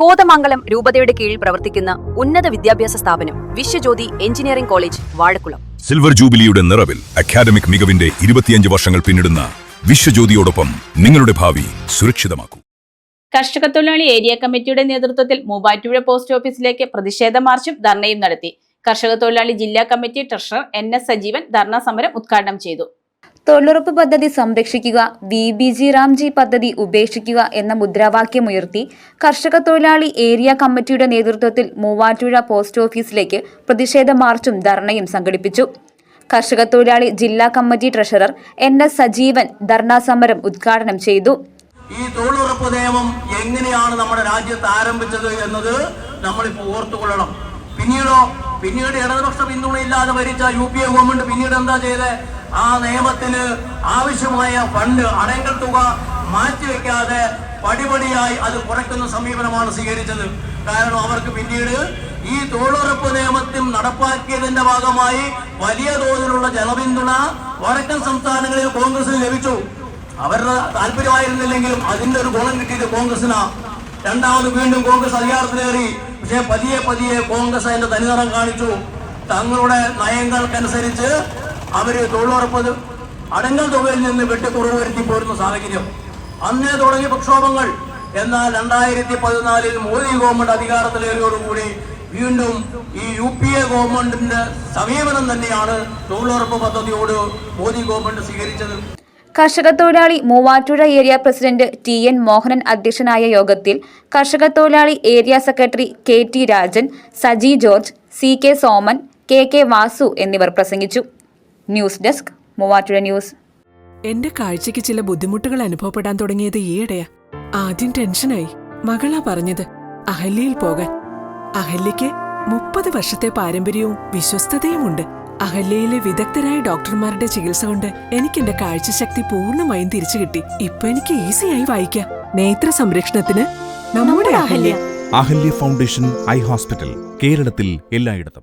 കോതമംഗലം രൂപതയുടെ കീഴിൽ പ്രവർത്തിക്കുന്ന ഉന്നത വിദ്യാഭ്യാസ സ്ഥാപനം Vishwajyothi engineering college Vazhakulam. Silver ജൂബിലിയുടെ നിറവിൽ അക്കാദമിക് മികവിന്റെ 25 വർഷങ്ങൾ പിന്നിടുന്ന വിശ്വജ്യോതിയോടൊപ്പം നിങ്ങളുടെ ഭാവി സുരക്ഷിതമാക്കൂ. കർഷകത്തൊഴിലാളി ഏരിയ കമ്മിറ്റിയുടെ നേതൃത്വത്തിൽ മൂവാറ്റുപുഴ പോസ്റ്റ് ഓഫീസിലേക്ക് പ്രതിഷേധ മാർച്ചും ധർണയും നടത്തി. കർഷകത്തൊഴിലാളി ജില്ലാ committee treasurer NS Sajeevan dharna സമരം ഉദ്ഘാടനം ചെയ്തു. തൊഴിലുറപ്പ് പദ്ധതി സംരക്ഷിക്കുക, VBG റാംജി പദ്ധതി ഉപേക്ഷിക്കുക എന്ന മുദ്രാവാക്യമുയർത്തി കർഷക തൊഴിലാളി ഏരിയ കമ്മിറ്റിയുടെ നേതൃത്വത്തിൽ മൂവാറ്റുപുഴ പോസ്റ്റ് ഓഫീസിലേക്ക് പ്രതിഷേധ മാർച്ചും ധർണയും സംഘടിപ്പിച്ചു. കർഷക തൊഴിലാളി ജില്ലാ committee treasurer NS Sajeevan dharna സമരം ഉദ്ഘാടനം ചെയ്തു. ഈ തൊഴിലുറപ്പ് നിയമം എങ്ങനെയാണ് നമ്മുടെ രാജ്യത്ത് ആരംഭിച്ചത് എന്നത് നമ്മളിപ്പോൾ ഓർത്തുകൊള്ളണം. പിന്നീട് ഇടതുപക്ഷ പിന്തുണയില്ലാതെ ഭരിച്ച UPA ഗവൺമെന്റ് പിന്നീട് എന്താ ചെയ്തത്? ആ നിയമത്തിന് ആവശ്യമായ ഫണ്ട് അടങ്കൽ തുക മാറ്റിവെക്കാതെ പടിപടിയായി അത് കുറയ്ക്കുന്ന സമീപനമാണ് സ്വീകരിച്ചത്. കാരണം അവർക്ക് പിന്നീട് ഈ തൊഴിലുറപ്പ് നിയമത്തിൽ നടപ്പാക്കിയതിന്റെ ഭാഗമായി വലിയ തോതിലുള്ള ജനപിന്തുണ വടക്കൻ സംസ്ഥാനങ്ങളിൽ കോൺഗ്രസിന് ലഭിച്ചു. അവരുടെ താല്പര്യമായിരുന്നില്ലെങ്കിലും അതിന്റെ ഒരു ഗുണം കിട്ടിയത് കോൺഗ്രസിനാ. രണ്ടാമത് വീണ്ടും കോൺഗ്രസ് അധികാരത്തിലേറി. പക്ഷേ പതിയെ കോൺഗ്രസ് അതിന്റെ തനിനിറം കാണിച്ചു. തങ്ങളുടെ നയങ്ങൾക്കനുസരിച്ച് അവര് തൊഴിലുറപ്പ് അടങ്കൽ തുകയിൽ നിന്ന് വെട്ടിക്കുറവ് വരുത്തി പോരുന്ന സാഹചര്യം അന്നേ തുടങ്ങിയ പ്രക്ഷോഭങ്ങൾ. എന്നാൽ 2014 മോദി ഗവൺമെന്റ് അധികാരത്തിലേറിയോടുകൂടി വീണ്ടും ഈ UPA ഗവൺമെന്റിന്റെ സമീപനം തന്നെയാണ് തൊഴിലുറപ്പ് പദ്ധതിയോട് മോദി ഗവൺമെന്റ് സ്വീകരിച്ചത്. കർഷക തൊഴിലാളി Muvattupuzha area president TN Mohanan അധ്യക്ഷനായ യോഗത്തിൽ കർഷക തൊഴിലാളി area secretary KT Rajan, Saji George, CK Soman, KK Vasu എന്നിവർ പ്രസംഗിച്ചു. News desk Muvattupuzha news. എന്റെ കാഴ്ചയ്ക്ക് ചില ബുദ്ധിമുട്ടുകൾ അനുഭവപ്പെടാൻ തുടങ്ങിയത് ഈയിടെയാ. ആദ്യം ടെൻഷനായി. മകളാ പറഞ്ഞത് അഹല്യയിൽ പോകാൻ. അഹല്യയ്ക്ക് 30 വർഷത്തെ പാരമ്പര്യവും വിശ്വസ്തതയുമുണ്ട്. അഹല്യയിലെ വിദഗ്ധരായ ഡോക്ടർമാരുടെ ചികിത്സ കൊണ്ട് എനിക്ക് എന്റെ കാഴ്ചശക്തി പൂർണ്ണമായും തിരിച്ചു കിട്ടി. ഇപ്പൊ എനിക്ക് ഈസിയായി വായിക്കാം. നേത്ര സംരക്ഷണത്തിന് നമ്മുടെ Ahalya. Ahalya foundation eye hospital, കേരളത്തിൽ എല്ലായിടത്തും.